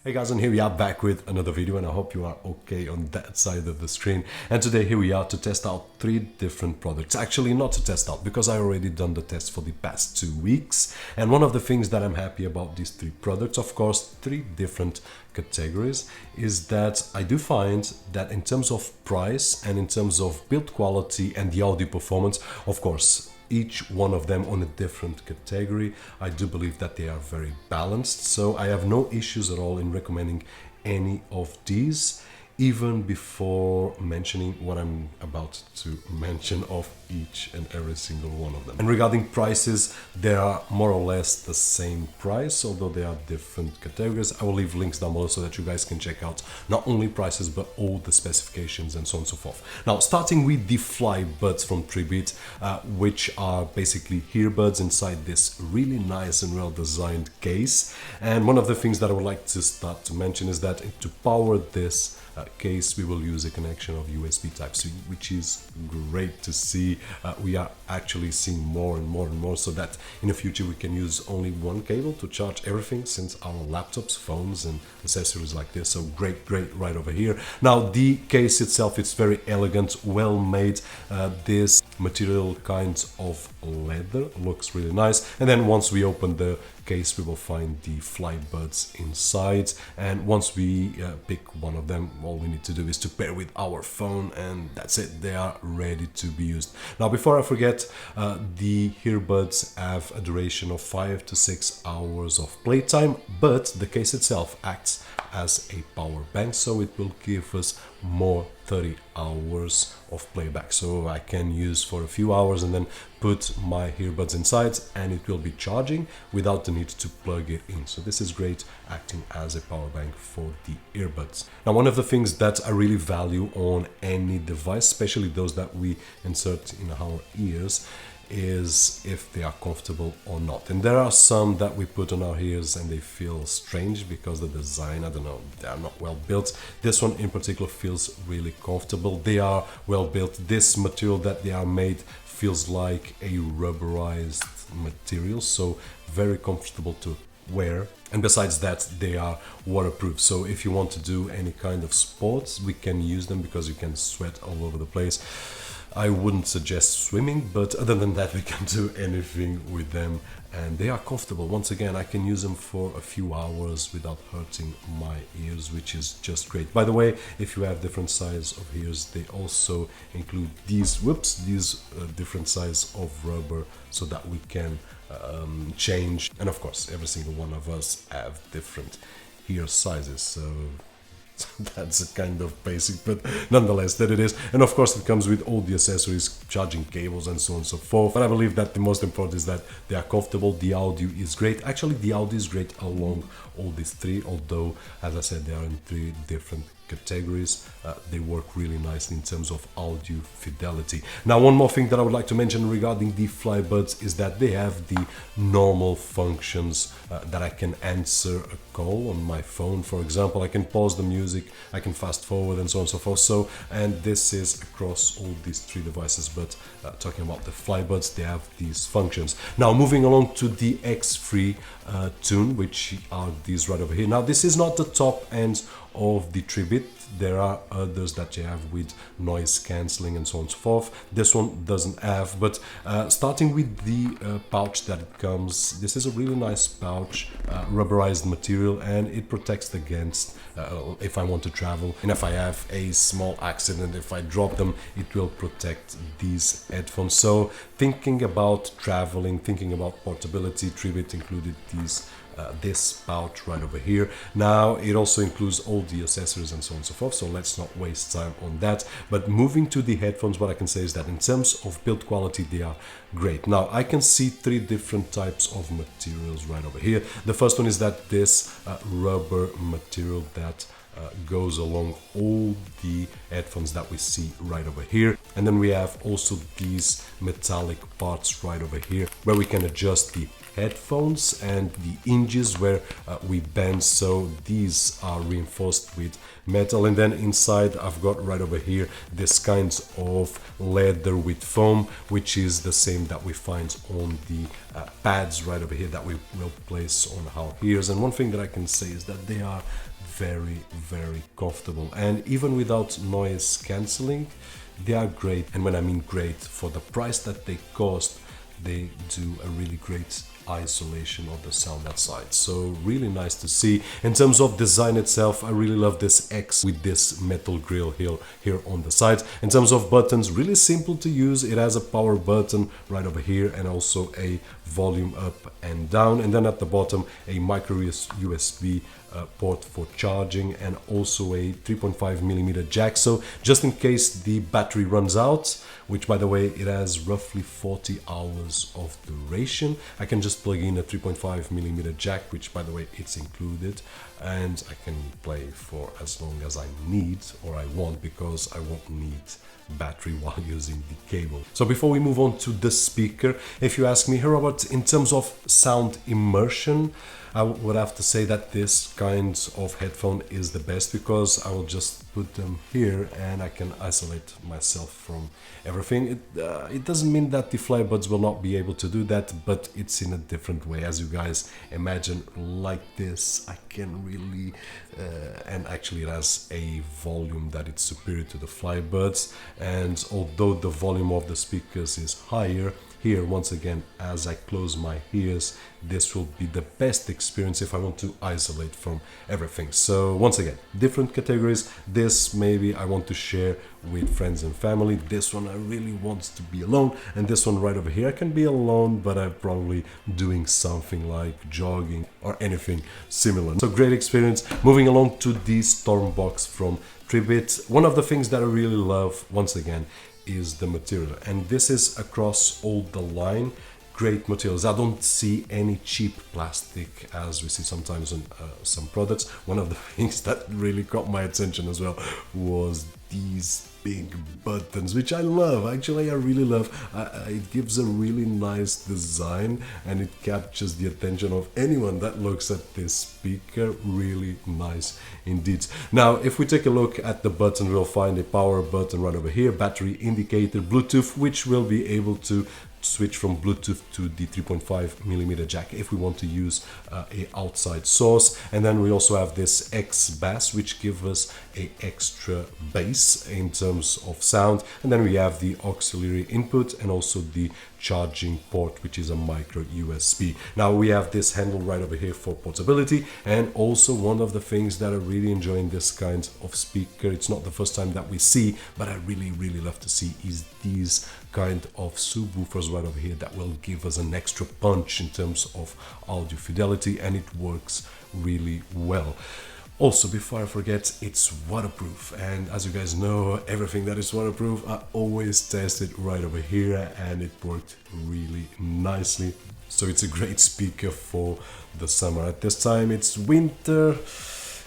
Hey guys, and here we are back with another video, and I hope you are okay on that side of the screen. And today here we are to test out 3 different products. Actually, not to test out, because I already done the test for the past 2 weeks. And one of the things that I'm happy about these 3 products, of course 3 different categories, is that I do find that in terms of price and in terms of build quality and the audio performance, of course each one of them on a different category, I do believe that they are very balanced. So I have no issues at all in recommending any of these, even before mentioning what I'm about to mention of each and every single one of them. And regarding prices, they are more or less the same price, although they are different categories. I will leave links down below so that you guys can check out not only prices but all the specifications and so on and so forth. Now, starting with the Flybuds from Tribit, which are basically earbuds inside this really nice and well designed case. And one of the things that I would like to start to mention is that to power this case, we will use a connection of USB Type-C, which is great to see. We are actually seeing more and more, so that in the future we can use only one cable to charge everything, since our laptops, phones and accessories like this. So great right over here. Now, the case itself, it's very elegant, well made. This material kind of leather looks really nice, and then once we open the case, we will find the Flybuds inside, and once we pick one of them, all we need to do is to pair with our phone, and that's it. They are ready to be used. Now, before I forget, the earbuds have a duration of 5 to 6 hours of playtime, but the case itself acts as a power bank, so it will give us more 30 hours of playback. So I can use for a few hours and then put my earbuds inside, and it will be charging without the need to plug it in. So this is great, acting as a power bank for the earbuds. Now, one of the things that I really value on any device, especially those that we insert in our ears, is if they are comfortable or not. And there are some that we put on our ears and they feel strange because the design, I don't know, they are not well built. This one in particular feels really comfortable. They are well built. This material that they are made feels like a rubberized material, so very comfortable to wear. And besides that, they are waterproof, so if you want to do any kind of sports, we can use them, because you can sweat all over the place. I wouldn't suggest swimming, but other than that, we can do anything with them, and they are comfortable. Once again, I can use them for a few hours without hurting my ears, which is just great. By the way, if you have different size of ears, they also include these different size of rubber, so that we can change. And of course, every single one of us have different ear sizes, so that's a kind of basic, but nonetheless that it is. And of course it comes with all the accessories, charging cables and so on and so forth. But I believe that the most important is that they are comfortable. The audio is great. Actually, the audio is great along all these 3, although as I said, they are in 3 different categories. They work really nicely in terms of audio fidelity. Now, one more thing that I would like to mention regarding the Flybuds is that they have the normal functions that I can answer a call on my phone. For example, I can pause the music, I can fast forward and so on and so forth. So, and this is across all these 3 devices, but talking about the Flybuds, they have these functions. Now, moving along to the XFreeTune, which are these right over here. Now, this is not the top end of the Tribit. There are others that you have with noise cancelling and so on and so forth. This one doesn't have, but starting with the pouch that it comes, this is a really nice pouch, rubberized material, and it protects against if I want to travel, and if I have a small accident, if I drop them, it will protect these headphones. So thinking about traveling, thinking about portability, Tribit included this pouch right over here. Now, it also includes all the accessories and so on and so forth, so let's not waste time on that. But moving to the headphones, what I can say is that in terms of build quality, they are great. Now, I can see 3 different types of materials right over here. The first one is that this rubber material that goes along all the headphones that we see right over here. And then we have also these metallic parts right over here, where we can adjust the headphones, and the hinges where we bend, so these are reinforced with metal. And then inside I've got right over here this kind of leather with foam, which is the same that we find on the pads right over here that we will place on our ears. And one thing that I can say is that they are very comfortable, and even without noise cancelling, they are great. And when I mean great, for the price that they cost, they do a really great isolation of the sound outside. So really nice to see. In terms of design itself, I really love this X with this metal grill here on the side. In terms of buttons, really simple to use. It has a power button right over here and also a volume up and down, and then at the bottom a micro USB port for charging, and also a 3.5mm jack, so just in case the battery runs out, which by the way it has roughly 40 hours of duration, I can just plug in a 3.5mm jack, which by the way it's included, and I can play for as long as I need or I want, because I won't need battery while using the cable. So before we move on to the speaker, if you ask me, hey Robert, in terms of sound immersion, I would have to say that this kind of headphone is the best, because I will just put them here and I can isolate myself from everything. It doesn't mean that the Flybuds will not be able to do that, but it's in a different way. As you guys imagine, like this, I can really, and actually it has a volume that is superior to the Flybuds, and although the volume of the speakers is higher, here, once again, as I close my ears, this will be the best experience if I want to isolate from everything. So once again, different categories. This maybe I want to share with friends and family. This one I really want to be alone. And this one right over here, I can be alone, but I'm probably doing something like jogging or anything similar. So great experience. Moving along to the Stormbox from Tribit. One of the things that I really love, once again, is the material, and this is across all the line. Great materials. I don't see any cheap plastic as we see sometimes on some products. One of the things that really caught my attention as well was these big buttons, which I love. Actually, I really love. It gives a really nice design, and it captures the attention of anyone that looks at this speaker. Really nice indeed. Now, if we take a look at the button, we'll find a power button right over here, battery indicator, Bluetooth, which will be able to switch from Bluetooth to the 3.5mm jack if we want to use a outside source. And then we also have this X bass, which gives us a extra bass in terms of sound. And then we have the auxiliary input and also the charging port, which is a micro USB. Now we have this handle right over here for portability, and also one of the things that I really enjoy in this kind of speaker, it's not the first time that we see, but I really love to see, is these kind of subwoofers right over here that will give us an extra punch in terms of audio fidelity, and it works really well. Also, before I forget, it's waterproof, and as you guys know, everything that is waterproof, I always test it right over here, and it worked really nicely. So it's a great speaker for the summer. At this time, it's winter.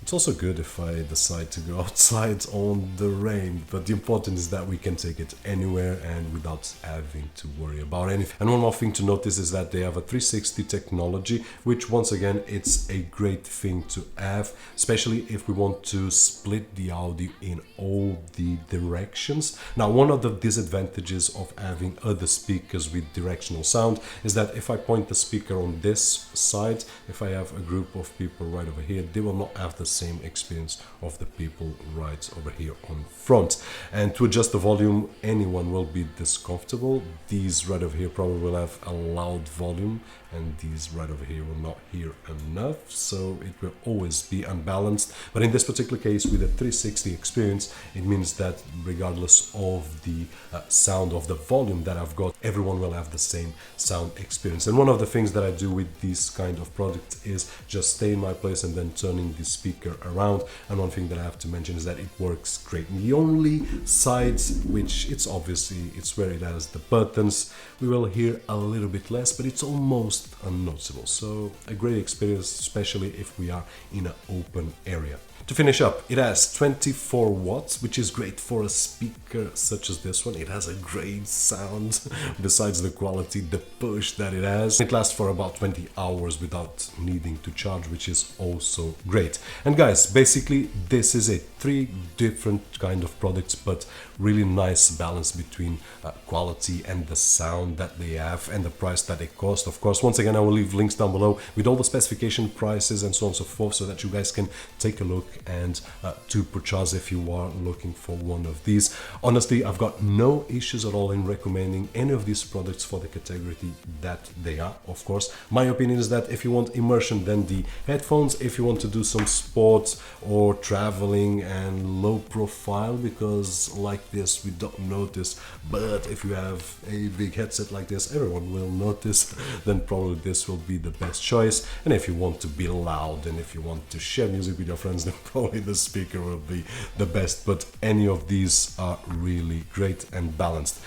It's also good if I decide to go outside on the rain, but the important is that we can take it anywhere and without having to worry about anything. And one more thing to notice is that they have a 360 technology, which once again, it's a great thing to have, especially if we want to split the audio in all the directions. Now, one of the disadvantages of having other speakers with directional sound is that if I point the speaker on this side, if I have a group of people right over here, they will not have the same experience of the people right over here on front. And to adjust the volume, anyone will be discomfortable. These right over here probably will have a loud volume, and these right over here will not hear enough, so it will always be unbalanced. But in this particular case, with a 360 experience, it means that regardless of the sound of the volume that I've got, everyone will have the same sound experience. And one of the things that I do with this kind of product is just stay in my place and then turning the speaker speaker around. And one thing that I have to mention is that it works great. And the only sides, which it's obviously, it's where it has the buttons, we will hear a little bit less, but it's almost unnoticeable. So a great experience, especially if we are in an open area. To finish up, it has 24 watts, which is great for a speaker such as this one. It has a great sound, besides the quality, the push that it has. It lasts for about 20 hours without needing to charge, which is also great. And guys, basically this is it. 3 different kind of products, but really nice balance between quality and the sound that they have and the price that they cost. Of course, once again, I will leave links down below with all the specification, prices and so on and so forth, so that you guys can take a look and to purchase if you are looking for one of these. Honestly, I've got no issues at all in recommending any of these products for the category that they are. Of course, my opinion is that if you want immersion, then the headphones. If you want to do some sports or traveling and low profile, because like this we don't notice, but if you have a big headset like this, everyone will notice, then probably this will be the best choice. And if you want to be loud and if you want to share music with your friends, then probably the speaker will be the best. But any of these are really great and balanced.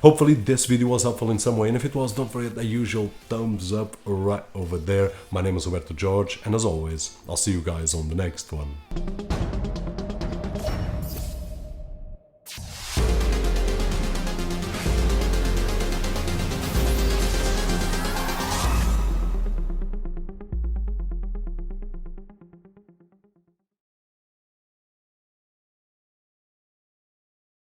Hopefully this video was helpful in some way, and if it was, don't forget the usual thumbs up right over there. My name is Roberto George, and as always, I'll see you guys on the next one.